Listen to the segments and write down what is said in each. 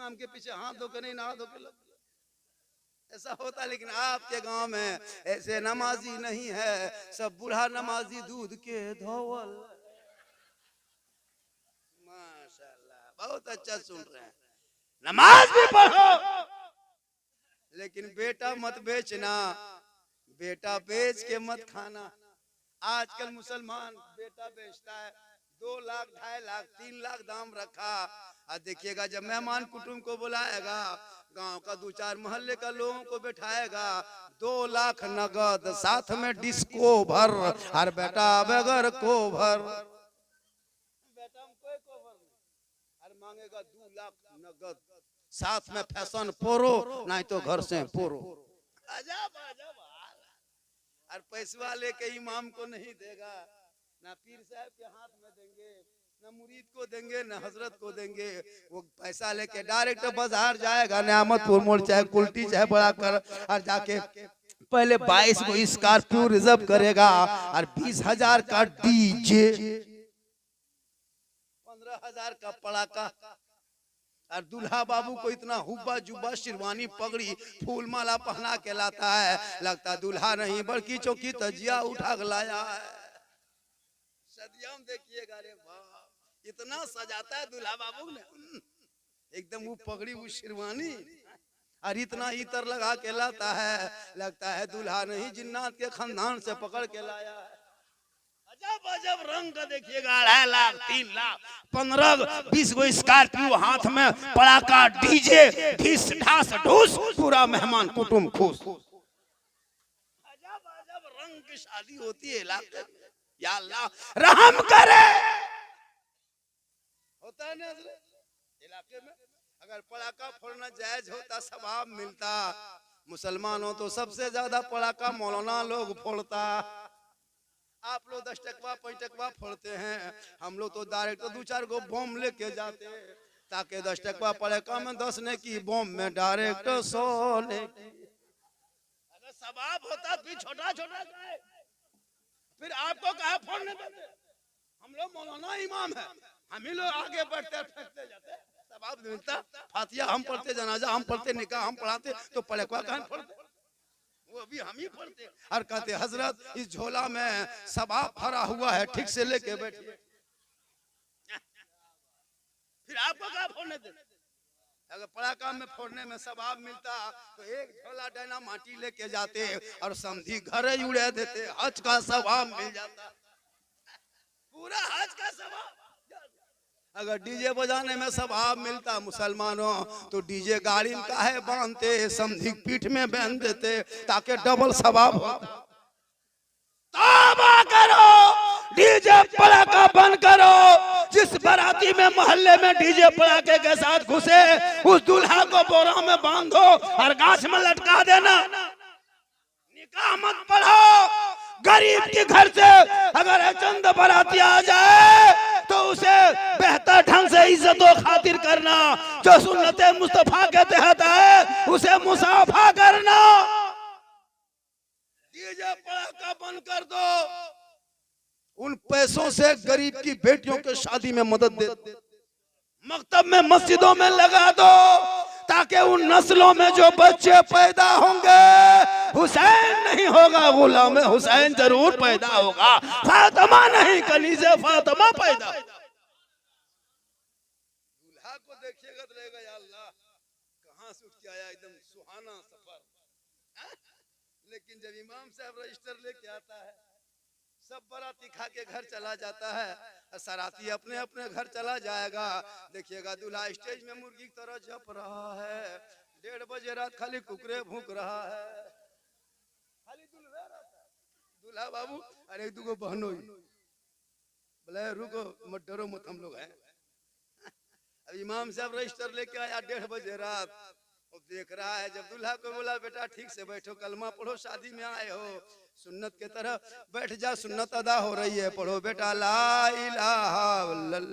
इमाम के पीछे हाथ धो के नहीं नहा धो के ऐसा होता। लेकिन आपके गांव में ऐसे नमाजी नहीं है, सब बूढ़ा नमाजी दूध के धोवल। माशाल्लाह, बहुत अच्छा सुन रहे हैं। नमाज भी पढ़ो, लेकिन बेटा मत बेचना, बेटा बेच के मत खाना। आजकल मुसलमान बेटा बेचता है, 2 लाख 2.5 लाख 3 लाख दाम रखा। और देखिएगा जब मेहमान कुटुंब को बुलाएगा, गांव का 2-4 मोहल्ले का लोगों को बैठाएगा, 2 लाख नगद, साथ में डिस्को भर। और बेटा बगैर को भर, बेटा हम कोई को भर नहीं, और मांगेगा 2 लाख नगद, साथ में फैशन पोरो, नहीं तो घर से पोरो। अजब अजब हाल। और पैसा लेके इमाम को नहीं देगा, ना पीर साहब के हाथ में देंगे, ना मुरीद को देंगे, ना हजरत को देंगे। वो पैसा लेके डायरेक्ट बाजार जाएगा, नियामतपुर मोड़ चाहे कुल्टी चाहे बड़ा कर, और जाके पहले 22 को स्कॉर्पियो रिजर्व करेगा, और 20,000 का डीजे, 15,000 का पड़ाका। और दूल्हा बाबू को इतना हुब्बा जुब्बा शेरवानी पगड़ी फूल माला पहना के लाता है, लगता दूल्हा नहीं बल्कि चौकी तजिया उठा के लाया है। सदियाम देखिएगा, रे वाह, इतना सजाता है दूल्हा बाबू ने, एकदम वो पगड़ी वो शेरवानी, और इतना इतर लगा के लाता है, लगता है दूल्हा नहीं जिन्नात के खानदान से पकड़ के लाया है। अजब अजब रंग का देखिएगा, 2.5 लाख 3 लाख 15-20 को स्कॉर्पियो, हाथ में पड़ाका, डीजे, ढिस ढास ढूस, पूरा मेहमान कुटुंब खुश। अजब अजब रंग की शादी होती है इलाके में। या अल्लाह रहम करे। होता है ना इलाके में, अगर पड़ाका फोड़ना जायज होता, सवाब मिलता। मुसलमान हो तो सबसे ज्यादा पड़ाका मौलाना लोग फोड़ता। आप लोग 10 टकवा 5 टकवा फोड़ते हैं, हम लोग तो डायरेक्ट 2-4 गो बम लेके जाते, ताकि 10 टकवा पड़ाका में 10 ने की, बम में डायरेक्ट 100 ने की। अगर सवाब होता फिर छोटा छोटा का, फिर आपको कहा फोड़ने देते? हम लोग मौलाना इमाम है, हम ही लोग आगे बढ़ते फेंकते जाते, सवाब मिलता। फातिया हम पढ़ते, जनाजा हम पढ़ते, निकाह हम पढ़ाते, तो पड़ाका कहां फोड़ते? वो भी हम ही पढ़ते। और कहते हजरत इस झोला में सवाब भरा हुआ है, ठीक से लेके बैठिए। फिर आपको क्या फोड़ने देते? अगर पड़ाका में फोड़ने में सवाब मिलता तो एक झोला डायना माटी लेके जाते और समधी घर ही उड़ा देते, हज का सवाब मिल जाता, पूरा हज का सवाब। अगर डीजे बजाने में सवाब मिलता मुसलमानों, तो डीजे गाड़ी में काहे बांधते, समधी पीठ में बांध देते, ताकि डबल सवाब होता। तौबा करो, डीजे पड़ाका बंद करो। जिस बाराती में मोहल्ले में डीजे पड़ाके के साथ घुसे, उस दूल्हा को बोरा में बांधो और गाछ में लटका देना। निकाह मत पढ़ो। गरीब के घर से अगर चंद बाराती आ जाए तो उसे बेहतर ढंग से इज्जत खातिर करना, जो सुन्नते मुस्तफा के तहत है उसे मुसाफा करना। डीजे पड़ाका बंद कर दो, उन पैसों से गरीब की बेटियों के शादी में मदद दे, मकतब में मस्जिदों में लगा दो, ताकि उन नस्लों में जो बच्चे पैदा होंगे हुसैन नहीं होगा, गुलाम हुसैन जरूर पैदा होगा, फातिमा नहीं कनीज़े फातिमा पैदा। दूल्हा को देखिएगा तो लगेगा या अल्लाह कहां से उठ के आया, एकदम सुहाना सफर। लेकिन जब इमाम साहब रजिस्टर लेके आता है, सब बाराती खा के घर चला जाता है, सराती अपने अपने घर चला जाएगा। देखिएगा दूल्हा स्टेज में मुर्गी की तरह जप रहा है, 1:30 बजे रात खाली कुकरे भूक रहा है, खाली दूल्हा रहता है। दूल्हा बाबू अरे 2 बहनों बोले रुको मत डरो मत, हम लोग हैं। अब इमाम साहब रजिस्टर लेके आया 1:30 बजे रात, और देख रहा है, जब दूल्हा को बोला बेटा ठीक से बैठो, कलमा पढ़ो, शादी में आए हो, सुन्नत के तरह बैठ जा, सुन्नत अदा हो रही है, पढ़ो बेटा ला इलाहा इल्लल्लाह।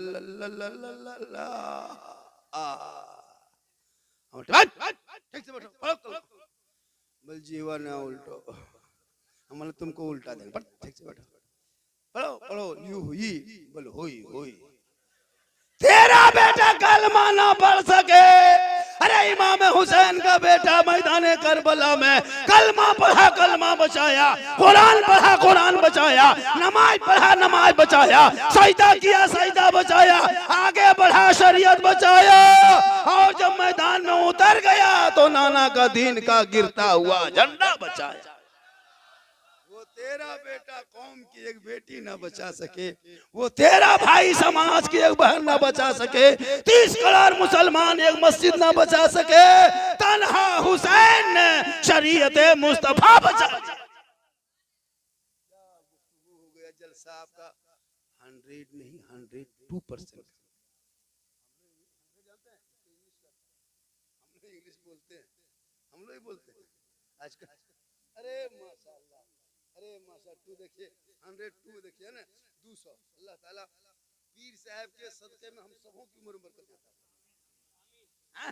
ठीक से बैठो, पढ़ो। बोल जीवन है उल्टो, हम तुमको उल्टा देंगे, ठीक से बैठो, पढ़ो पढ़ो, यू हुई बोल हुई हुई। तेरा बेटा कलमा ना पढ़ सके, इमाम हुसैन का बेटा मैदान करबला में कलमा पढ़ा, कलमा बचाया, कुरान पढ़ा, कुरान बचाया, नमाज पढ़ा, नमाज बचाया, सजदा किया, सजदा बचाया, आगे बढ़ा, शरीयत बचाया। और जब मैदान में उतर गया तो नाना का दीन का गिरता हुआ झंडा बचाया। वो तेरा बेटा कौम की एक बेटी ना बचा सके, वो तेरा भाई समाज की एक बहन ना बचा सके, 30 करोड़ मुसलमान एक मस्जिद ना बचा सके, तन्हा हुसैन ने शरीयत मुस्तफा बचा। हो गया जलसा आपका 100 नहीं 102%। इंग्लिश बोलते हैं, हम लोग बोलते हैं आजकल। अरे माशाल्लाह, अरे माशा 2 देखिए, 102 देखिए ना, 200। अल्लाह ताला पीर साहब के सदक़े में हम सबों की उम्र बरकत देता है।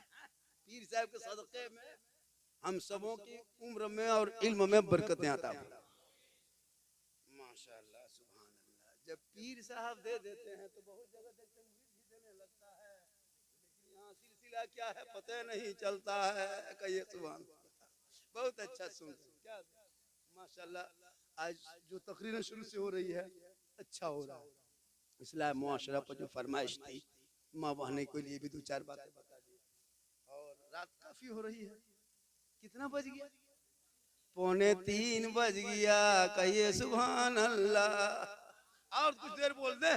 पीर साहब के सदक़े में हम सबों की उम्र में और इल्म में बरकतें आता है। माशाल्लाह, सुभान अल्लाह। जब पीर साहब दे देते हैं तो बहुत जगह देखते हैं भी देने लगता है, लेकिन यहाँ सिलसिला क्या है पता नहीं चलता है। कहिए सुभान। बहुत अच्छा सुन क्या माशाल्लाह। आज जो तकरीरें शुरू से हो रही है अच्छा हो रहा है। इस्लाम मुआशरा पर जो फरमाइश थी माँ बहने के लिए भी 2-4 बातें बता दी। और रात काफी हो रही है, कितना बज गया? 2:45 बज गया। कहिए सुभान अल्लाह। और कुछ देर बोल दे,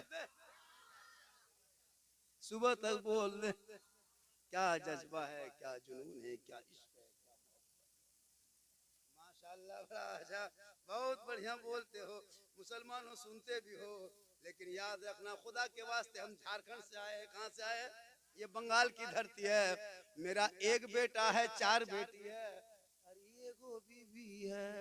सुबह तक बोल दे। क्या जज्बा है, क्या जुनून है, क्या इश्क है। माशाल्लाह, बहुत बढ़िया बोलते हो। मुसलमान हो, सुनते भी हो, लेकिन याद रखना खुदा के वास्ते हम झारखंड से आए। कहाँ से आए? ये बंगाल की धरती है। मेरा एक बेटा है, 4 बेटी है और एगो बीवी है।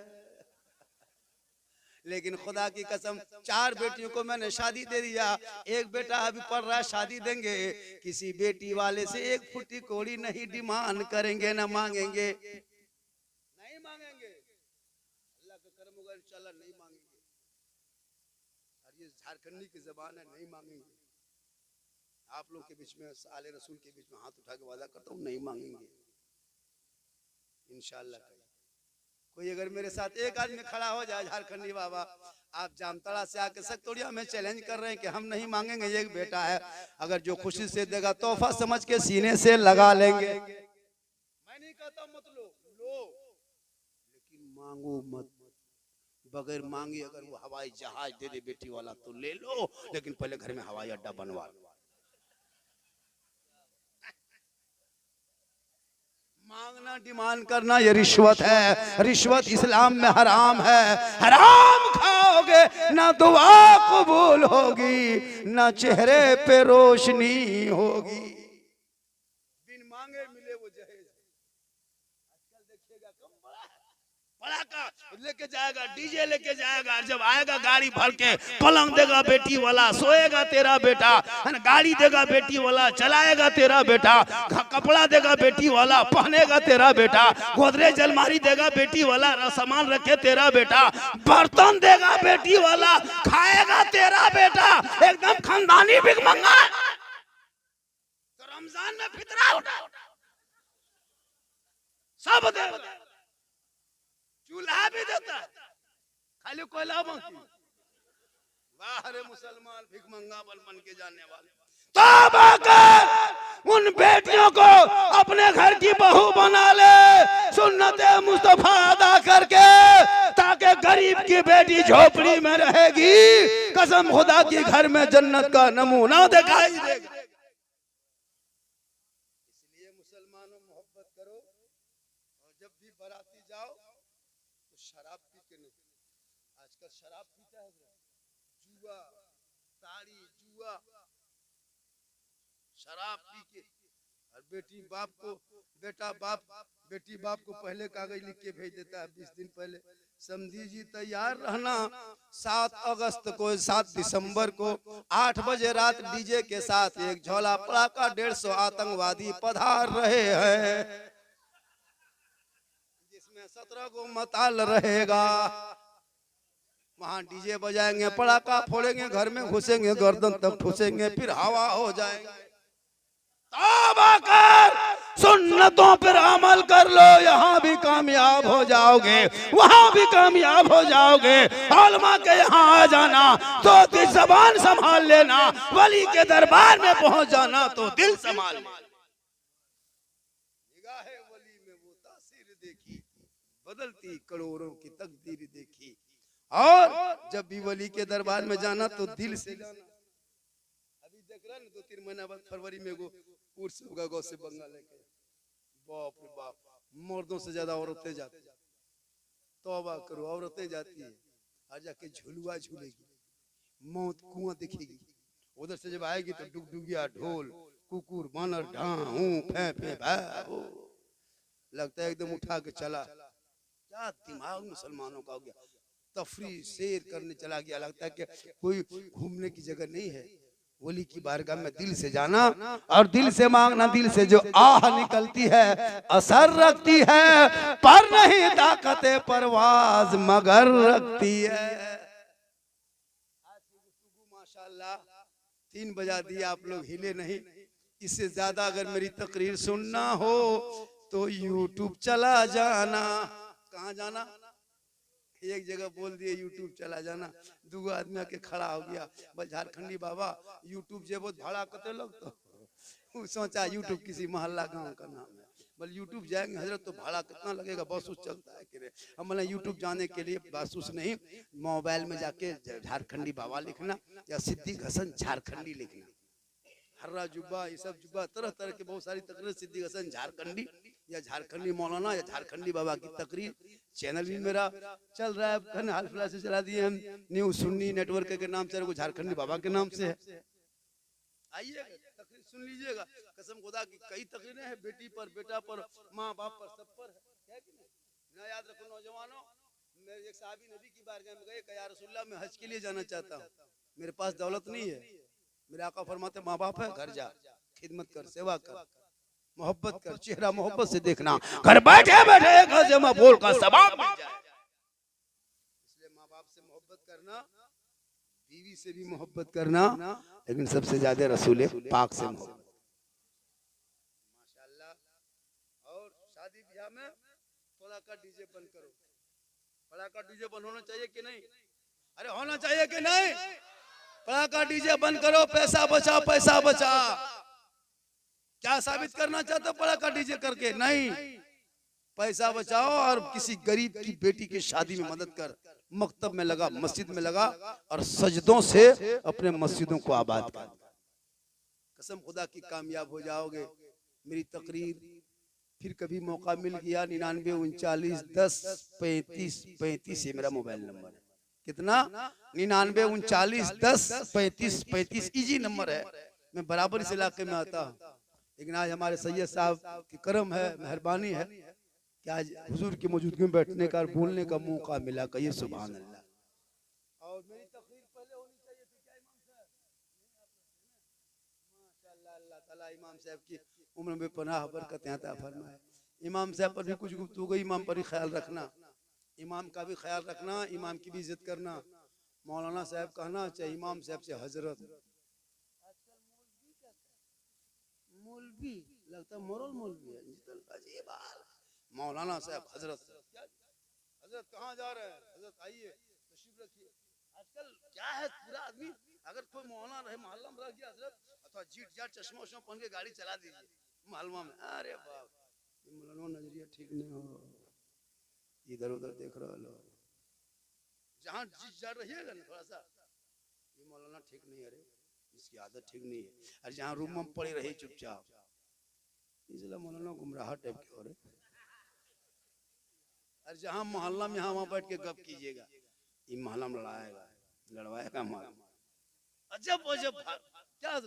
लेकिन खुदा की कसम 4 बेटियों को मैंने शादी दे दिया। एक बेटा अभी पढ़ रहा है, शादी देंगे। किसी बेटी वाले से 1 फुटी कोड़ी नहीं डिमांड करेंगे, ना मांगेंगे, नहीं मांगेंगे। अल्लाह का करम होगा इंशाल्लाह नहीं मांगेंगे। और ये झारखंडी की जबान है, नहीं मांगेंगे। आप लोग के बीच में, आले रसूल के बीच में हाथ उठा के वादा करता हूँ नहीं मांगेंगे इंशाल्लाह। कोई अगर मेरे साथ एक आदमी खड़ा हो जाए झारखंडी बाबा, आप जामताड़ा से आके सकतोड़िया में चैलेंज कर रहे हैं कि हम नहीं मांगेंगे, एक बेटा है, अगर जो खुशी से देगा तोहफा समझ के सीने से लगा लेंगे। मैं नहीं कहता मत लो, लेकिन मांगो मत। बगैर मांगे अगर वो हवाई जहाज दे दे बेटी वाला तो ले लो, लेकिन पहले घर में हवाई अड्डा बनवा लो। मांगना, डिमांड करना ये रिश्वत है। रिश्वत इस्लाम में हराम है। हराम खाओगे ना दुआ कबूल होगी, ना चेहरे पे रोशनी होगी। बिन मांगे मिले वो जहेज। आजकल देखिएगा कम पड़ाका लेके जाएगा, डीजे लेके जाएगा, जब आएगा गाड़ी भर के, पलंग देगा बेटी वाला, सोएगा तेरा बेटा, गाड़ी देगा बेटी वाला, चलाएगा तेरा बेटा, कपड़ा देगा बेटी वाला, पहनेगा तेरा बेटा, गोदरेज अलमारी देगा बेटी वाला, सामान रखे तेरा बेटा, बर्तन देगा बेटी वाला, खाएगा तेरा बेटा, एकदम खानदानी भिखमंगा। तो रमजान में फितरा उठा, सब देगा, चूल्हा भी देता है, खाली कोयला बाकी। वाह रे मुसलमान भिखमंगा बन के जाने वाले। तौबा कर, उन बेटियों को अपने घर की बहू बना ले, सुन्नत मुस्तफा अदा करके, ताकि गरीब की बेटी झोपड़ी में रहेगी, कसम खुदा की घर में जन्नत का नमूना दिखाई देगा। इसलिए मुसलमानों मोहब्बत करो, और जब भी बाराती जाओ तो शराब पी के नहीं। आजकल शराब पीता है, जुआ, ताड़ी, जुआ, शराब पी के। और बेटी बाप को, बेटा बाप, बेटी बाप को पहले कागज लिख के भेज देता है 20 दिन पहले, समझी जी तैयार रहना, 7 अगस्त को, 7 दिसंबर को 8 बजे रात डीजे के साथ एक झोला पड़ाका 150 आतंकवादी पधार रहे हैं, जिसमें 17 को मताल रहेगा। वहां डीजे बजाएंगे, पड़ाका फोड़ेंगे, घर में घुसेंगे, गर्दन तक ठुसेंगे, फिर हवा हो जाएंगे। तौबा कर, सुन्नतों पर अमल कर लो, यहाँ भी कामयाब हो जाओगे, वहाँ भी कामयाब हो जाओगे। उलमा के यहाँ आ जाना तो दिल ज़बान संभाल लेना, वली के दरबार में पहुंच जाना तो दिल संभाल लेना। निगाहे वली में वो तासीर देखी, बदलती करोड़ों की तकदीर देखी। और जब भी वली के दरबार में जाना तो दिल से जाना। अभी देख रहा ना 2-3 महीना बाद फरवरी में वो उर्स होगा गौ से बंगाल लेके, बाप रे बाप, मर्दों से ज्यादा औरतें जाती है। तौबा करो, औरतें जाती है, आज जाके झुलुआ झूलेगी, मौत कुआं दिखेगी। उधर से जब आएगी तो डुगडुगिया, ढोल, कुकुर, बानर, ढाहू, फे लगता है एकदम उठा के चला। क्या दिमाग मुसलमानों का हो गया, तफरी शेर करने चला गया। लगता है कि कोई घूमने की जगह नहीं है। वली की बारगाह में दिल से जाना और दिल से मांगना, दिल से जो आह निकलती है असर रखती है, पर नहीं ताकत परवाज मगर रखती है। माशाल्लाह 3 बजा दिया, आप लोग हिले नहीं। इससे ज्यादा अगर मेरी तकरीर सुनना हो तो यूट्यूब चला जाना। कहाँ जाना? एक जगह बोल दिए यूट्यूब चला जाना, 2 आदमी आके खड़ा हो गया, बस झारखंडी बाबा यूट्यूब जे बहुत भाड़ा कते लोग तो सोचा यूट्यूब किसी मोहल्ला गांव का नाम है, बोले यूट्यूब जाएंगे हजरत तो भाड़ा कितना लगेगा, बस उस चलता है कि हम बोले यूट्यूब जाने के लिए बस उस नहीं, मोबाइल में जाके झारखंडी बाबा लिखना या सिद्दीक हसन झारखंडी लिखना, हर्रा जुब्बा, ये सब जुब्बा, तरह तरह के बहुत सारी तकरीर, सिद्दीक हसन झारखंडी या झारखंडी मौलाना या झारखंडी बाबा की तकरीर। चैनल भी मेरा चल रहा है, हाल फिलहाल से चला दिए हम, न्यू सुन्नी नेटवर्क के नाम से, झारखंडी बाबा के नाम से है। आइए तकरीर सुन लीजिएगा, कसम खुदा की कई तकरीरें हैं, बेटी पर, बेटा पर, माँ बाप पर, सब पर है कि नहीं? ना याद रखो नौजवानों, मेरे एक साहबी नबी की बारगाह में गए, या रसूलुल्लाह मैं हज के लिए जाना चाहता हूँ, मेरे पास दौलत नहीं है। मेरे आका फरमाते माँ बाप है, घर जा, खिदमत कर, सेवा कर, मोहब्बत कर, चेहरा मोहब्बत से देखना, घर बैठे बैठे एक हज़म बोल का सवाब मिल जाए। इसलिए माँ बाप से मोहब्बत करना, बीवी से भी मोहब्बत करना, लेकिन सबसे ज्यादा रसूल पाक से मोहब्बत। माशाल्लाह। और शादी ब्याह में थोड़ा का डीजे बंद करो, थोड़ा का डीजे बंद होना चाहिए कि नहीं? अरे होना चाहिए कि नहीं? पड़ाका डीजे बंद करो, पैसा बचा, पैसा बचा। क्या साबित करना चाहते हो पड़ाका डीजे करके? नहीं, पैसा बचाओ और किसी गरीब की बेटी की शादी में मदद कर, मकतब में लगा, मस्जिद में लगा और सजदों से अपने मस्जिदों को आबाद कर। कसम खुदा की कामयाब हो जाओगे। मेरी तकरीर फिर कभी मौका मिल गया, 99 39 10 35 35 ये मेरा मोबाइल नंबर है। कितना? 99 39 10 35 35 इजी नंबर है। मैं बराबर इस इलाके में आता हूँ, लेकिन आज हमारे सैयद साहब की करम है, मेहरबानी है कि आज हुजूर की मौजूदगी में बैठने का और बोलने का मौका मिला। कहिए सुभान अल्लाह। और मेरी तकरीर पहले होनी चाहिए थी क्या इमाम साहब? माशाअल्लाह, अल्लाह ताला इमाम साहब की उम्र में पनाह बरकत अता फरमाए। इमाम साहब पर भी कुछ गुफ्तगू, इमाम पर ही ख्याल रखना, इमाम का भी ख्याल रखना, इमाम की भी इज्जत करना। मौलाना साहब कहना चाहिए इमाम साहब से हजरत। मौलवी लगता है मोरल मौलवी है, अजीब हाल। मौलाना साहब हजरत, हजरत कहाँ जा रहे हैं? हजरत आइए तशरीफ रखिए। आजकल क्या है, पूरा आदमी अगर कोई मौलाना रहे मोहल्ला में रह गया हजरत, अथवा जीट जाट चश्मा उश्मा पहन के गाड़ी चला दीजिए मोहल्ला में, अरे बाप मौलाना नजरिया ठीक नहीं हो, इधर उधर देख रहा लो, जहाँ जिस जा रहिएगा ना थोड़ा सा, ये मौलाना ठीक नहीं है, अरे इसकी आदत ठीक नहीं है। और जहाँ रूम में पड़ी रही चुपचाप, इसलिए मौलाना गुमराह टाइप के हो रहे। और जहाँ मोहल्ला में यहाँ वहाँ बैठ के गप कीजिएगा, ये मोहल्ला में लड़ाएगा, लड़वाएगा मोहल्ला। अजब अजब क्या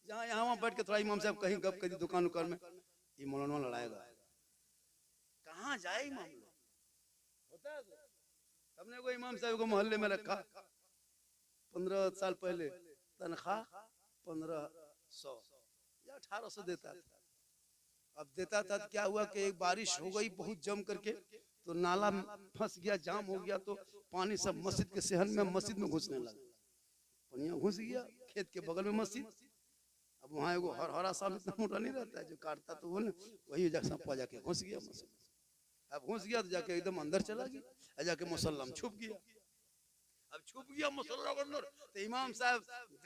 जहाँ यहाँ वहाँ बैठ के थोड़ा इमाम साहब कहीं गप करी दुकान उकान में, ये मौलाना लड़ाएगा। कहाँ जाए इमाम होता है। हमने कोई इमाम साहब को मोहल्ले में रखा, 15 साल पहले तनख्वाह 1500 या 1800 देता था। अब देता था तो क्या हुआ कि एक बारिश हो गई बहुत जम करके, तो नाला फंस गया, जाम हो गया, तो पानी सब मस्जिद के सहन में, मस्जिद में घुसने लगा। पानी घुस गया, खेत के बगल में मस्जिद, अब वहाँ एगो हरा सांप इतना मोटा नहीं रहता है जो काटता, तो वो ना वही सांपा जाके घुस गया मुसल्ला। अब घुस गया तो जाके एकदम अंदर चला गया, जाके मुसल्ला में छुप गया। अब छुप गया मुसल्ला के अंदर, तो इमाम साहब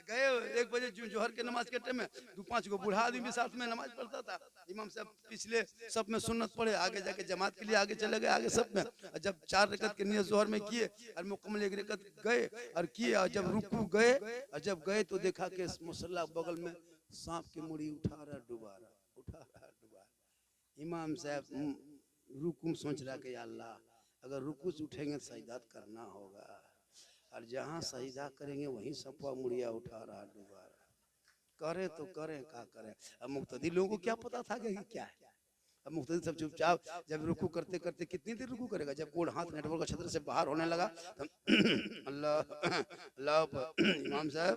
गए 1 बजे जोहर के नमाज के टाइम में, 2-5 गो बूढ़ा आदमी भी साथ में नमाज पढ़ता था। इमाम साहब पिछले सब में सुन्नत पढ़े, आगे जाके जमात के लिए आगे चले गए, आगे सब में। और जब 4 रकत के नियत जोहर में किए और मुकम्मल 1 रकत गए और किए, और जब रुकू गए और जब गए तो देखा कि मुसल्ला बगल में सांप की मुड़ी उठा रहा डुबा रहा। इमाम साहब रुकू सोच रहा कि अल्लाह अगर रुकू से उठेंगे तो सजदा करना होगा, और जहाँ सजदा करेंगे वहीं सपा मुड़िया उठा रहा डुबा रहा। करे तो करें क्या करें। अब मुक्तदी लोगों को क्या पता था कि क्या है। अब मुक्तदी सब चुपचाप, जब रुकू करते करते कितनी देर रुकू करेगा, जब गोड़ हाथ नेटवर्क का छत्र से बाहर होने लगा तो अल्लाह अल्लाह इमाम साहब,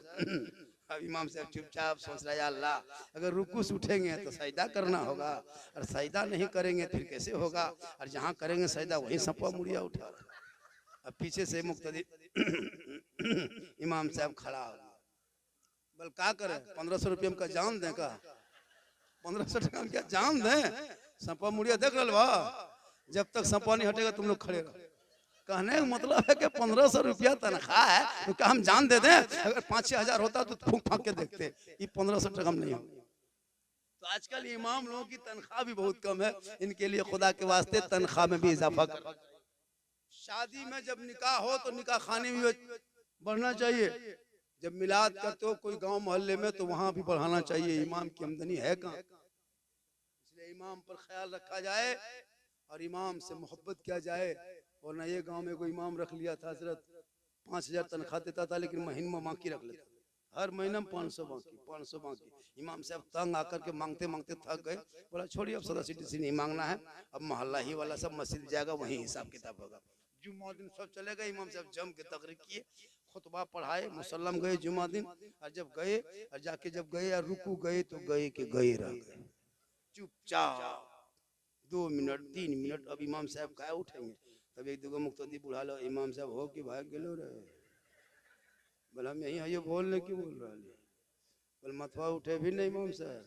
अब इमाम साहब चुपचाप सोच रहा है अल्लाह अगर रुकू से उठेंगे तो सजदा करना होगा, और सजदा नहीं करेंगे फिर कैसे होगा, और जहाँ करेंगे सजदा वहीं सपा मुड़िया उठा रहा। अब पीछे से मुक्तदी इमाम साहब खड़ा हो, बोल क्या करे, 1500 रुपये का जान दें का, 1500 टका क्या जान दें, सपा मुड़िया देख रहा, जब तक सपा नहीं हटेगा तुम लोग खड़े रहो। कहने का मतलब है कि 1500 रुपया तनख्वाह है तो क्या हम जान दे दें, अगर 5-6 हजार होता तो फूंक फांक के देखते, ये 1500 टका हम नहीं होगा। तो आजकल इमाम लोगों की तनख्वाह भी बहुत कम है, इनके लिए खुदा के वास्ते तनख्वाह में भी इजाफा कर। शादी में जब निकाह हो तो निकाह खाने में बढ़ना चाहिए, जब मिलाद करते हो कोई गांव मोहल्ले में तो वहां भी बढ़ाना चाहिए। इमाम की आमदनी है कहाँ, इसलिए इमाम पर ख्याल रखा जाए और इमाम से मोहब्बत किया जाए। और ना ये गांव में कोई इमाम रख लिया था, हजरत 5000 तनख्वाह देता था, लेकिन महीने में बाकी रख लेता, हर महीने में 500 बाकी। इमाम साहब तंग आकर के मांगते मांगते थक गए, बोला छोड़िए अब सदा सिटी से नहीं मांगना है, अब मोहल्ला ही वाला सब मस्जिद जाएगा, वहीं हिसाब किताब होगा। जुम्मा दिन सब चले गए, इमाम साहब जम के तकरीर किए, खुतबा पढ़ाए, मुसल्लम गए जुम्मा दिन। और जब गए और जाके जब गए और रुकू गए तो गए के गए रह गए चुपचाप 2 मिनट 3 मिनट। अब इमाम साहब क्या उठेंगे, तब एक दूगो मुक्तदी बुढ़ा लो, इमाम साहब हो कि भाग गेलो रे, बोला हम यही है बोलने की बोल रहा है, बोल मथवा उठे भी नहीं इमाम साहब,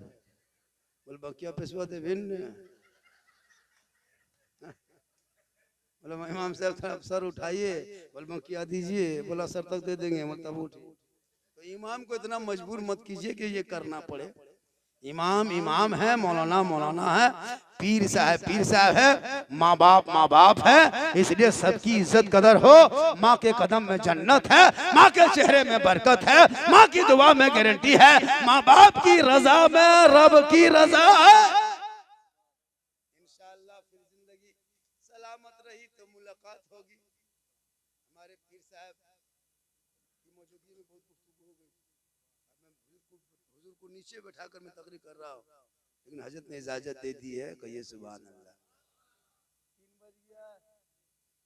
बोल बकिया पेशवा दे भी नहीं, बोला इमाम साहब थोड़ा सर उठाइए, बोल बकिया दीजिए, बोला सर तक दे देंगे मतलब उठे। तो इमाम को इतना मजबूर मत कीजिए कि ये करना पड़े। इमाम इमाम है, मौलाना मौलाना है, पीर साहब है, माँ बाप है, इसलिए सबकी इज्जत कदर हो। माँ के कदम में जन्नत है, माँ के चेहरे में बरकत है, माँ की दुआ में गारंटी है, माँ बाप की रजा में रब की रजा है। इंशाअल्लाह फिर जिंदगी सलामत रही तो मुलाकात होगी। हमारे पीर साहब की मौजूदगी में बहुत गुफ्तगू हो गई, हुजूर को नीचे बैठा कर मैं तकरीर कर रहा हूँ, लेकिन हजरत ने इजाजत दे दी है, कहिए सुभान अल्लाह। 3 बज गया,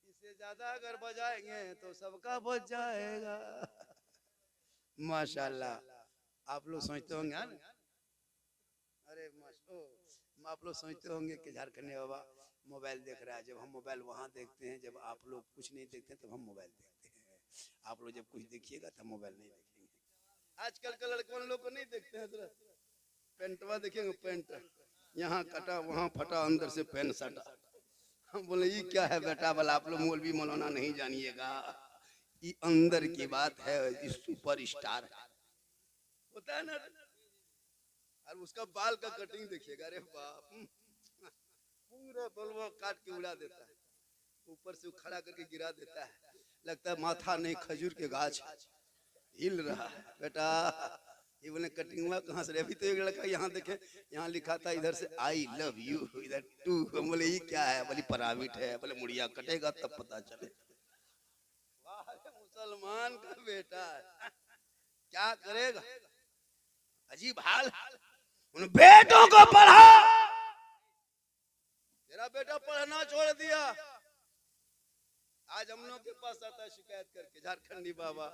इससे ज्यादा अगर बजाएंगे तो सबका बच जाएगा। माशाल्लाह। आप लोग सोचते होंगे अरे आप लोग सोचते होंगे कि झारखंड बाबा मोबाइल देख रहा है, जब हम मोबाइल वहाँ देखते हैं, जब आप लोग कुछ नहीं देखते तब हम मोबाइल देखते हैं। आप लोग जब कुछ देखिएगा तब मोबाइल नहीं देखेंगे। आजकल के लड़कों लोग को नहीं देखते हैं, पेंटवा देखेंगे, पेंट यहाँ कटा वहाँ फटा, अंदर से पेन सटा। हम बोले ये क्या है बेटा, बोला आप लोग मौलवी मौलाना नहीं जानिएगा, ये अंदर की बात है, सुपर स्टार होता है ना। और उसका बाल का कटिंग देखिएगा, अरे बाप, पूरा बलवा काट के उड़ा देता है, ऊपर से खड़ा करके गिरा देता है, लगता है माथा नहीं खजूर के गाछ हिल रहा है। बेटा ये बोले कटिंग कहाँ से, अभी तो एक लड़का यहाँ देखे, यहाँ लिखा था इधर से आई लव यू, इधर टू। बोले ये क्या है, बोली प्राइवेट है, बोले मुड़िया कटेगा तब पता चले। मुसलमान का बेटा क्या करेगा, अजीब हाल। उन बेटों को पढ़ा, तेरा बेटा पढ़ना छोड़ दिया, आज हम लोग के पास आता है शिकायत करके, झारखंडी बाबा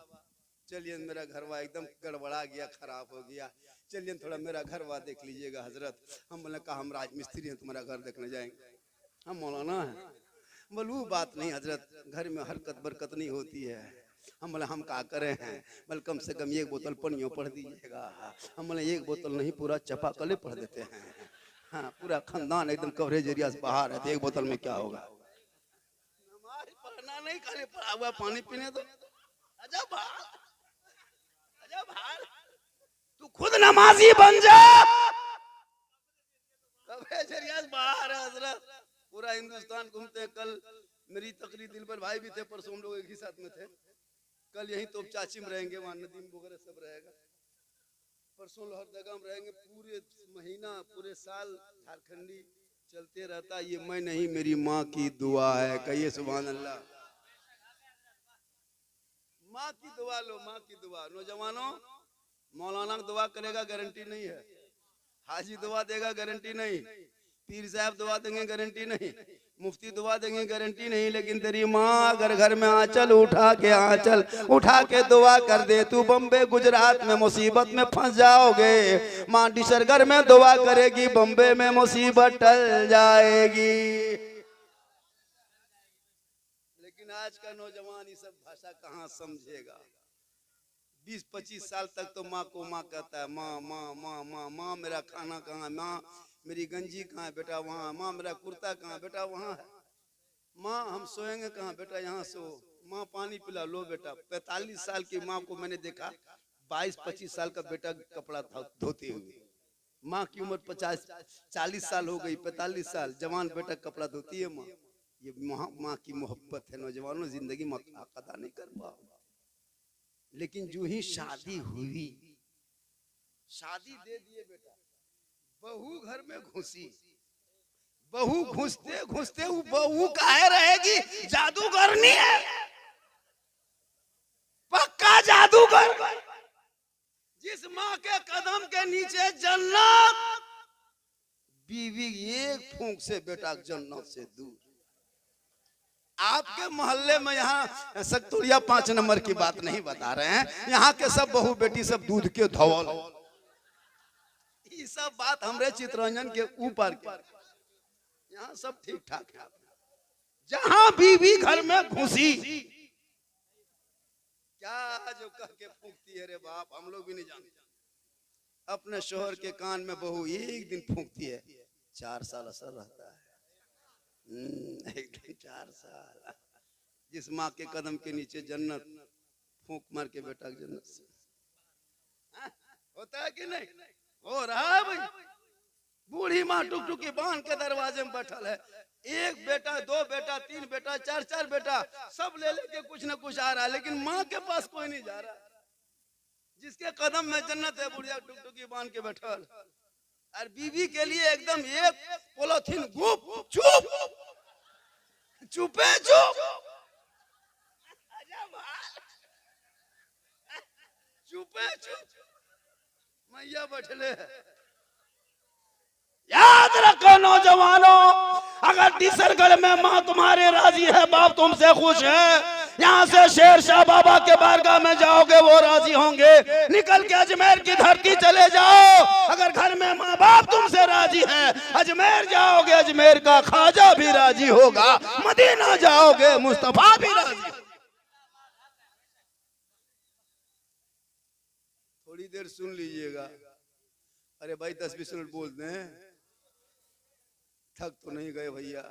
चलिए मेरा घरवा एकदम गड़बड़ा गया, खराब हो गया, चलिए थोड़ा मेरा घरवा देख लीजिएगा हजरत। हम बोले कहा हम राजमिस्त्री हैं, तुम्हारा घर देखने जाएंगे, हम मौलाना है। बोले वो बात नहीं हजरत, घर में हरकत बरकत नहीं होती है, हम बोले हम का करे हैं, बोले कम से कम एक बोतल पनियों पढ़ दीजिएगा। हम बोले एक बोतल नहीं, पूरा चापाकले पढ़ देते हैं। हाँ, पूरा खानदान एकदम कवरेज एरिया से बाहर है, तो एक बोतल में क्या होगा। नमाज पढ़ना नहीं, खाली पड़ा हुआ पानी पीने दो। अजब हाल, अजब हाल। तू खुद नमाजी बन जा। कवरेज एरिया से बाहर है हजरत, पूरा हिंदुस्तान घूमते हैं। कल मेरी तकरीर दिलबर भाई भी थे, परसों हम लोग एक ही साथ में थे। कल यहीं तो चाची में रहेंगे, वहाँ नदीम वगैरह सब रहेगा। परसों लोहरदगा में रहेंगे। पूरे महीना पूरे साल झारखंडी चलते रहता। ये मैं नहीं, मेरी माँ की दुआ है। कहिए सुभान अल्लाह। माँ की दुआ लो, माँ की दुआ। नौजवानों, मौलाना दुआ करेगा गारंटी नहीं है, हाजी दुआ देगा गारंटी नहीं, पीर साहब दुआ देंगे गारंटी नहीं, मुफ्ती दुआ देंगे गारंटी नहीं, लेकिन तेरी माँ अगर घर में आंचल उठा के दुआ कर दे, तू बम्बे गुजरात में मुसीबत में फंस जाओगे। माँ डिसरगर में दुआ करेगी, बम्बे में मुसीबत टल जाएगी। लेकिन आज का नौजवान ये सब भाषा कहाँ समझेगा। 20-25 साल तक तो माँ को माँ कहता है। माँ माँ माँ माँ माँ, मेरा खाना कहाँ, माँ मेरी गंजी कहाँ है बेटा, वहाँ। माँ मेरा कुर्ता कहाँ बेटा, वहाँ है। माँ हम सोएंगे कहाँ बेटा, यहाँ सो। माँ पानी पिला लो बेटा। 45 साल की माँ को मैंने देखा 22-25 साल का बेटा कपड़ा धोते हुए। माँ की उम्र 40 साल हो गई, 45 साल जवान बेटा कपड़ा धोती है माँ। ये माँ की मोहब्बत है। नौजवानों, जिंदगी में अदा नहीं कर पाओ। लेकिन जो ही शादी हुई, शादी दे दिए बेटा, बहू घर में घुसी। बहू घुसते घुसते वो बहू काहे रहेगी, जादूगरनी है, पक्का जादूगर। जिस माँ के कदम के नीचे जन्नत, बीवी एक फूंक से बेटा जन्नत से दूर। आपके मोहल्ले में यहाँ सक्तुरिया 5 नंबर की बात नहीं बता रहे हैं, यहाँ के सब बहू बेटी सब दूध के धवल। ये सब बात हमरे चितरंजन के ऊपर के, यहाँ सब ठीक ठाक है। जहां बीवी घर में घुसी, क्या जो कह के फूंकती है रे बाप, हम लोग भी नहीं जानते। अपने शोहर के कान में बहू एक दिन फूंकती है, 4 साल असर रहता है। एक दिन 4 साल। जिस माँ के कदम के नीचे जन्नत, फूंक मार के बेटा जन्नत से होता है कि नहीं? हो रहा है भाई। बूढ़ी माँ टुकटुकी बांध के दरवाजे में बैठल है। 1 बेटा, 2 बेटा, 3 बेटा, 4 बेटा, सब ले लेके कुछ न कुछ आ रहा है, लेकिन माँ के पास कोई नहीं जा रहा। जिसके कदम में जन्नत है, बुढ़िया टुकटुकी बांध के बैठल। और बीवी के लिए एकदम एक पोलोथीन गुप चुप, चुपे चुप, चुपे चुप मैया बैठले। याद रखो नौजवानों, अगर डिसरगढ़ में माँ तुम्हारे राजी है, बाप तुमसे खुश है, यहाँ से शेर शाह बाबा के बारगाह में जाओगे, वो राजी होंगे। निकल के अजमेर की धरती चले जाओ, अगर घर में माँ बाप तुमसे राजी है, अजमेर जाओगे, अजमेर का ख्वाजा भी राजी होगा। मदीना जाओगे, मुस्तफा भी राजी। थोड़ी देर सुन लीजिएगा। अरे भाई 10-20 मिनट बोल दें, थक तो नहीं गए भैया?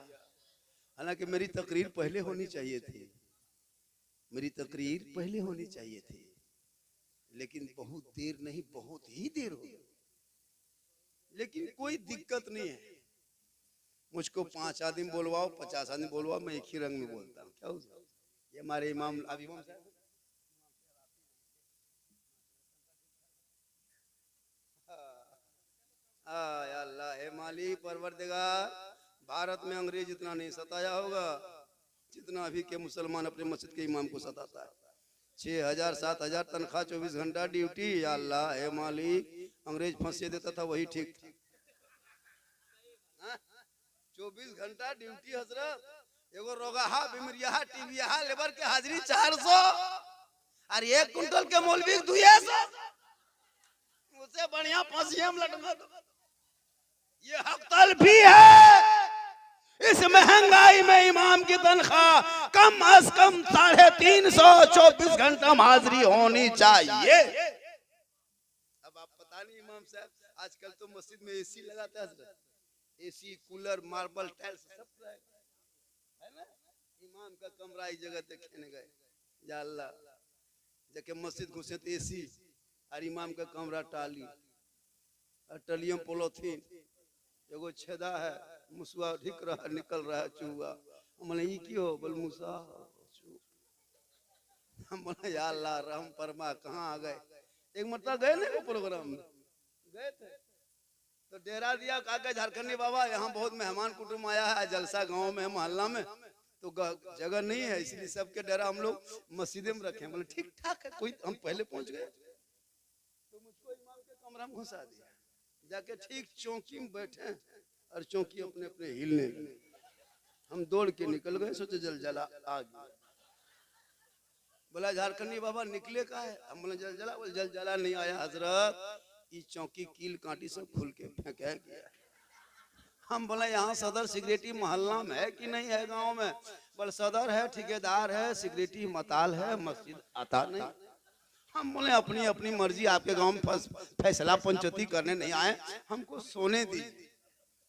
हालांकि मेरी तकरीर पहले होनी चाहिए थी, मेरी तकरीर पहले होनी चाहिए थी, लेकिन बहुत देर नहीं, बहुत ही देर हो गई। लेकिन कोई दिक्कत नहीं है, मुझको 5 आदमी बोलवाओ, 50 आदमी बोलवाओ, मैं एक ही रंग में बोलता हूँ। क्या हुआ? ये हमारे इमाम अभी अल्लाह है माली परवरदिगार, भारत में अंग्रेज इतना नहीं सताया होगा जितना अभी के मुसलमान अपने मस्जिद के इमाम को सताता है। 6,000-7,000 तनख्वाह, 24 घंटा ड्यूटी। या अल्लाह है मालिक, अंग्रेज फांसी देता था वही ठीक। 24 घंटा ड्यूटी हजरत। एगो रोगाहा, बिमरिया, टीबिया, लेबर के हाजिरी 400, और 1 कुंटल के मौलवी 200, उससे बढ़िया फांसियां में लटका दो। ये हक तलफी है। इस महंगाई में इमाम की तनख्वाह कम अज कम 350 घंटा हाजिरी होनी चाहिए। अब आप पता नहीं इमाम साहब आजकल तो मस्जिद में एसी लगाते हैं, एसी कूलर मार्बल टाइल्स सब है ना। इमाम का कमरा इस जगह देखने गए, या अल्लाह जाके मस्जिद घुसे तो एसी और इमाम का कमरा टाली और टलियम पोलोथीन, एगो छेदा है, मुसवा ढिक रहा निकल रहा है चूहा। हमने ये क्यों बोल मूसा, हम बोला या अल्लाह रहम फरमा, कहाँ आ गए। एक मतलब गए ना प्रोग्राम में गए थे तो डेरा दिया, काके झारखंडी बाबा यहाँ बहुत मेहमान कुटुंब आया है, जलसा गांव में मोहल्ला में, तो जगह नहीं है इसलिए सबके डेरा हम लोग मस्जिद में रखे। बोले ठीक ठाक है, कोई हम पहले पहुंच गए तो मुझको इमाम के कमरा में घुसा दिया, जाके ठीक चौकी में बैठे और चौकी अपने अपने हिलने लगी। हम दौड़ के निकल गए, सोचे जलजला आ गया। बोला झारखंडी बाबा निकले का है, हम बोले जलजला। बोले जलजला नहीं आया हजरत, ये चौकी कील कांटी सब खुल के फेंका गया। हम बोले यहाँ सदर सिगरेटी मोहल्ला में है कि नहीं है गांव में। बोले सदर है, ठेकेदार है, सिगरेटी मताल है, मस्जिद आता नहीं। हम बोले अपनी अपनी मर्जी, आपके गांव में फैसला पंचायती करने नहीं आए, हमको सोने दीजिए,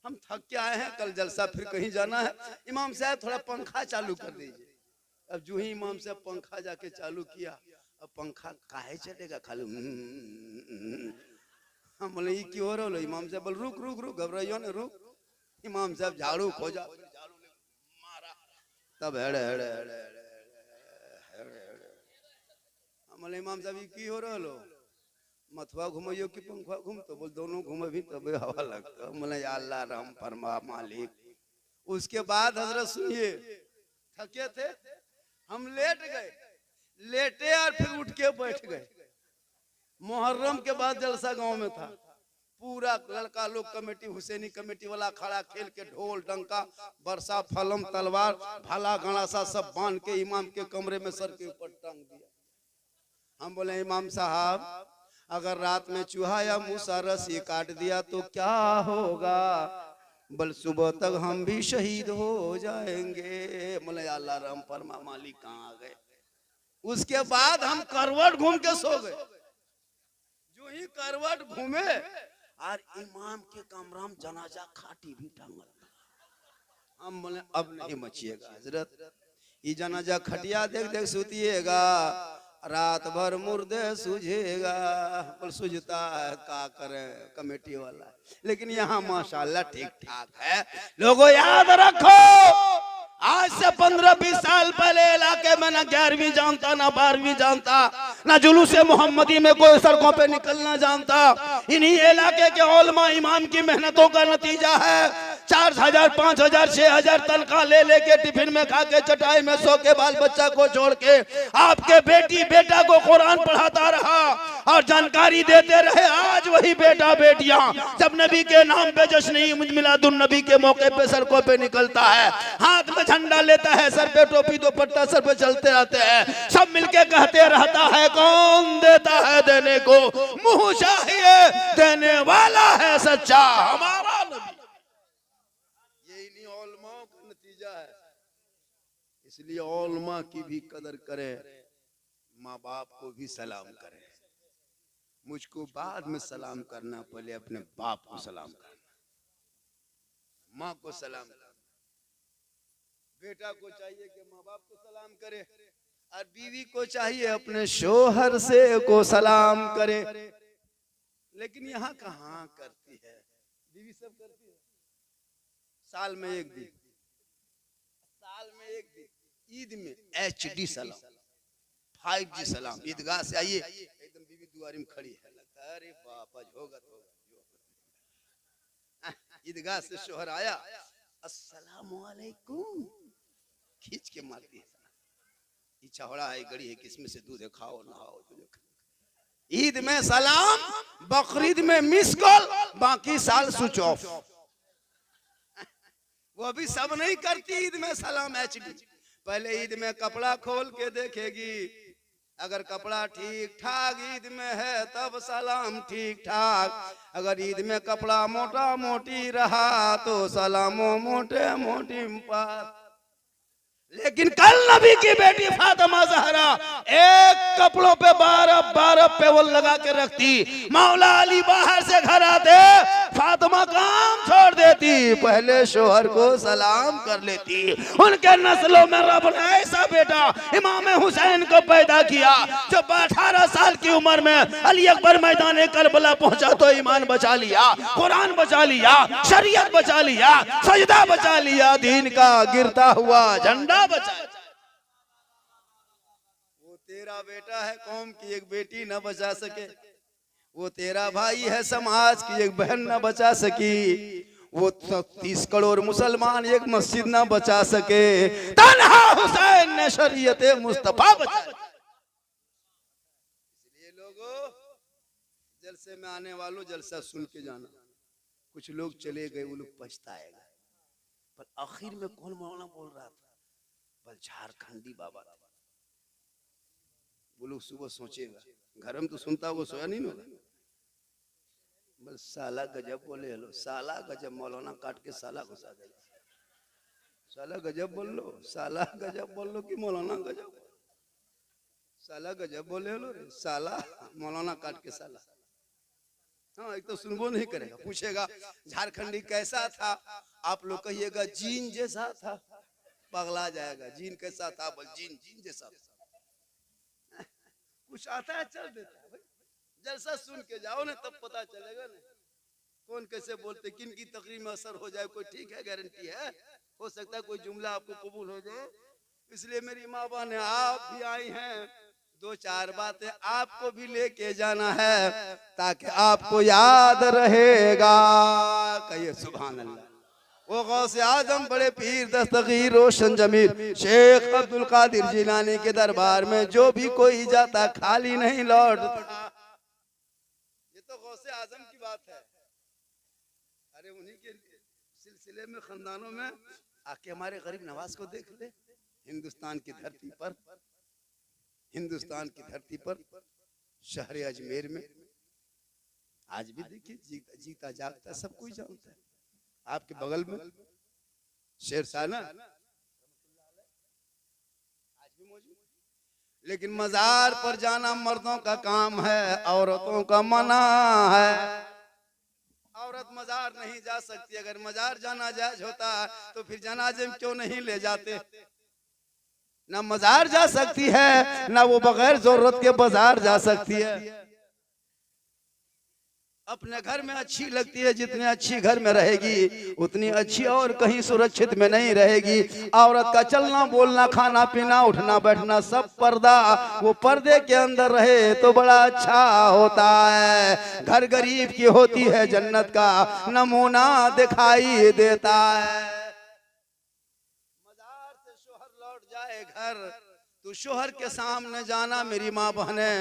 हम थक के आए हैं, कल जलसा फिर कहीं जाना है। इमाम साहब थोड़ा पंखा चालू कर दीजिए। अब जो ही इमाम साहब पंखा जाके चालू किया, अब पंखा काहे चलेगा खाली। हम बोले ये क्यों हो रहा है। इमाम साहब बोल रुक रुक रुक, घबराइयो ना रुक। इमाम साहब झाड़ू खोजा, झाड़ू मारा, तब हेड़े हेड़े हेड़े हम बोले इमाम साहब ये की हो रहा लो, मथुआ घुमाइयो कि पंखा घूम, तो बोल दोनों घूमे भी तबे हवा लगता। बोले या अल्लाह रहम फरमा मालिक। उसके बाद हजरत सुनिए, थके थे हम, लेट गए, लेटे और फिर उठ के बैठ गए। मुहर्रम के बाद जलसा गांव में था, पूरा लड़का लोग कमेटी, हुसैनी कमेटी वाला खड़ा, खेल के ढोल डंका बरसा फलम तलवार भाला गणासा सब बांध के इमाम के कमरे में सर के ऊपर टांग दिया। हम बोले इमाम साहब अगर रात में चूहा या मूसा रस्सी काट दिया तो क्या होगा। बल सुबह तक हम भी शहीद हो जाएंगे। बोले अल्लाह रहम फरमा मालिक, कहाँ आ गए। उसके बाद हम करवट घूम के सो गए। जो ही करवट घूमे और इमाम के कमरा में जनाजा खाटी भी टांगल। हम बोले अब नहीं मचिएगा हजरत, ये जनाजा खटिया देख देख सुतिएगा, रात भर मुर्दे सूझेगा। पर सूझता है का करे कमेटी वाला, लेकिन यहाँ माशाल्लाह ठीक ठाक है। लोगों याद रखो, आज से 15-20 साल पहले इलाके में ना 11वीं जानता ना 12वीं जानता, ना जुलूस मोहम्मदी में कोई सड़कों पे निकलना जानता। इन्हीं इलाके के उलमा इमाम की मेहनतों का नतीजा है। 4000, 5000, 6000 तनख्वाह ले लेके टिफिन में खा के चटाई में सो के बाल बच्चा को छोड़ के आपके बेटी बेटा को कुरान पढ़ाता रहा और जानकारी देते रहे। आज वही बेटा बेटियां जब नबी के नाम पे जश्न मिलादुन नबी के मौके पे सड़कों पे निकलता है, हाथ में झंडा लेता है, सर पे टोपी दुपट्टा सर पे चलते रहते हैं, सब मिलके कहते रहता है कौन देता है देने को, मुंह चाहिए देने वाला है सच्चा हमारा नबी। यही उलमा का नतीजा है। इसलिए उलमा की भी कदर करे, माँ बाप को भी सलाम करे। मुझको बाद में सलाम करना, पहले अपने बाप को सलाम करना, माँ को सलाम करना। बेटा को चाहिए कि माँ बाप को सलाम करे, और बीवी को चाहिए अपने शोहर से को सलाम करे। लेकिन यहाँ कहाँ करती है बीवी, सब करती है। साल में एक दिन, साल में एक दिन ईद में HD सलाम, 5G सलाम, ईदगाह से आइए, एकदम बीवी दुआरी में खड़ी है, लगता है अरे बाप आज होगा तो ईदगाह से शोहर आया, अस्सलामु अलैकुम, खींच के मारती है। इच्छा हो रहा है गड़ी है, किसमें से दूध है, खाओ नहाओ। ईद में सलाम, बकरीद में मिस कॉल, बाकी साल स्विच ऑफ। वो भी सब नहीं करती ईद में सलाम HD। पहले ईद में कपड़ा खोल के देखेगी, अगर कपड़ा ठीक ठाक ईद में है तब सलाम ठीक ठाक। अगर ईद में कपड़ा मोटा मोटी रहा तो सलामो मोटे मोटी पास। लेकिन कल नबी की बेटी फातिमा ज़हरा एक कपड़ों पे 12 पेवल लगा के रखती। मौला अली बाहर से घर आते, फातिमा काम छोड़ देती, पहले शोहर को सलाम कर लेती। उनके नस्लों में रब ने ऐसा बेटा इमाम हुसैन को पैदा किया जो 18 साल की उम्र में अली अकबर मैदान करबला पहुंचा तो ईमान बचा लिया, कुरान बचा लिया, शरीयत बचा लिया, सजदा बचा लिया, दीन का गिरता हुआ झंडा बचा। वो तेरा बेटा है, कौम की एक बेटी न बचा सके। वो तेरा भाई है, समाज की एक बहन न बचा सकी। वो 30 करोड़ मुसलमान एक मस्जिद न बचा सके। तन्हा हुसैन ने शरीयत मुस्तफा बचा। इसलिए लोगों, जलसे में आने वालों जलसा सुन के जाना। कुछ लोग चले गए, वो लोग पछताएगा, पर आखिर में कौन मौलाना बोल रहा था? बल झारखंडी बाबा था। वो लोग सुबह सोचेगा, घर में तो सुनता होगा, सोया नहीं होगा। बस साला गजब बोले, हेलो साला गजब, मौलाना काट के साला घुसा देगा। साला गजब बोल लो, साला गजब बोल लो कि मौलाना गजब। साला गजब बोले, हेलो रे साला, मौलाना काट के साला। हाँ, एक तो सुनबो नहीं करेगा, पूछेगा झारखंडी कैसा था, आप लोग कहिएगा जीन जैसा था, पगला जाएगा। जीन कैसा था? बोल जीन जैसा था। कुछ आता है चल देता है भाई, जलसा सुन के जाओ ना, तब पता चलेगा ना कौन कैसे बोलते, किन की तकरीर में असर हो जाए। कोई ठीक है, गारंटी है, हो सकता है कोई जुमला आपको कबूल हो जाए। इसलिए मेरी माँ बहन, आप भी आई हैं, 2-4 बातें आपको भी लेके जाना है ताकि आपको याद रहेगा। कहिए सुभान अल्लाह। वो गौसे आजम बड़े पीर दस्तगीर रोशन जमीर शेख अब्दुल कादिर जिलानी के दरबार में जो भी कोई जाता खाली नहीं लौटता। ये तो गौसे आजम की बात है। अरे उन्हीं के सिलसिले में खानदानों में आके हमारे गरीब नवाज को देख ले। हिंदुस्तान की धरती पर, हिंदुस्तान की धरती पर शहर अजमेर में आज भी देखिए जीता जागता सब कोई जानता है। आपके बगल में शेरशाह आज भी मौजूद, लेकिन मजार पर जाना मर्दों का काम है, औरतों का मना है। औरत मजार नहीं जा सकती। अगर मजार जाना जायज होता तो फिर जनाजे में क्यों नहीं ले जाते? ना मजार जा सकती है, ना वो बगैर जरूरत के बाजार जा सकती है। अपने घर में अच्छी लगती है, जितनी अच्छी घर में रहेगी उतनी अच्छी और कहीं सुरक्षित में नहीं रहेगी। औरत का चलना बोलना, खाना पीना, उठना बैठना सब पर्दा, वो पर्दे के अंदर रहे तो बड़ा अच्छा होता है। घर गरीब की होती है, जन्नत का नमूना दिखाई देता है। मजार से शोहर लौट जाए घर तो शोहर के सामने जाना मेरी माँ बहने।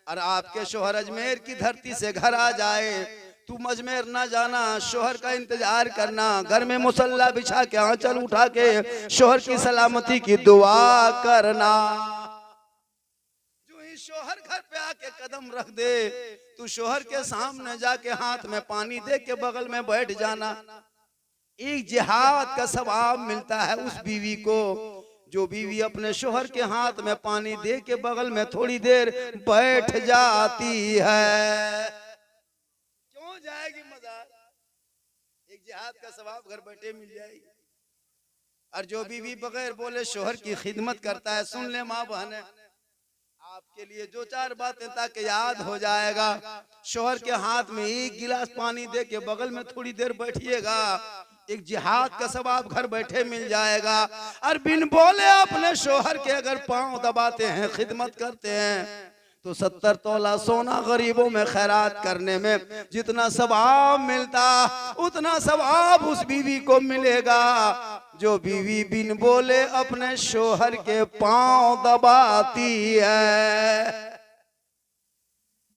और आपके शोहर अजमेर की धरती से घर आ जाए, तुम अजमेर ना जाना, शोहर का इंतजार करना। घर में मुसल्ला बिछा के आंचल उठा के शोहर की सलामती की दुआ करना। जो ही शोहर घर पे आके कदम रख दे तो शोहर के सामने जाके हाथ में पानी दे के बगल में बैठ जाना। एक जिहाद का सवाब मिलता है उस बीवी को जो बीवी अपने शोहर के हाथ में पानी दे के बगल में थोड़ी देर बैठ जाती है। क्यों जाएगी मजार? एक जिहाद का सवाब घर बैठे मिल जाएगी। और जो बीवी बगैर बोले शोहर की खिदमत करता है, सुन ले माँ बहने, आपके लिए 2-4 बातें ताकि याद हो जाएगा। शोहर के हाथ में एक गिलास पानी दे के बगल में थोड़ी देर बैठिएगा, एक जिहाद का सवाब घर बैठे मिल जाएगा। और बिन बोले अपने शोहर के अगर पांव दबाते हैं, खिदमत करते हैं, तो 70 तोला सोना गरीबों में खैरात करने में जितना सवाब मिलता उतना सवाब उस बीवी को मिलेगा जो बीवी बिन बोले अपने शोहर के पांव दबाती है।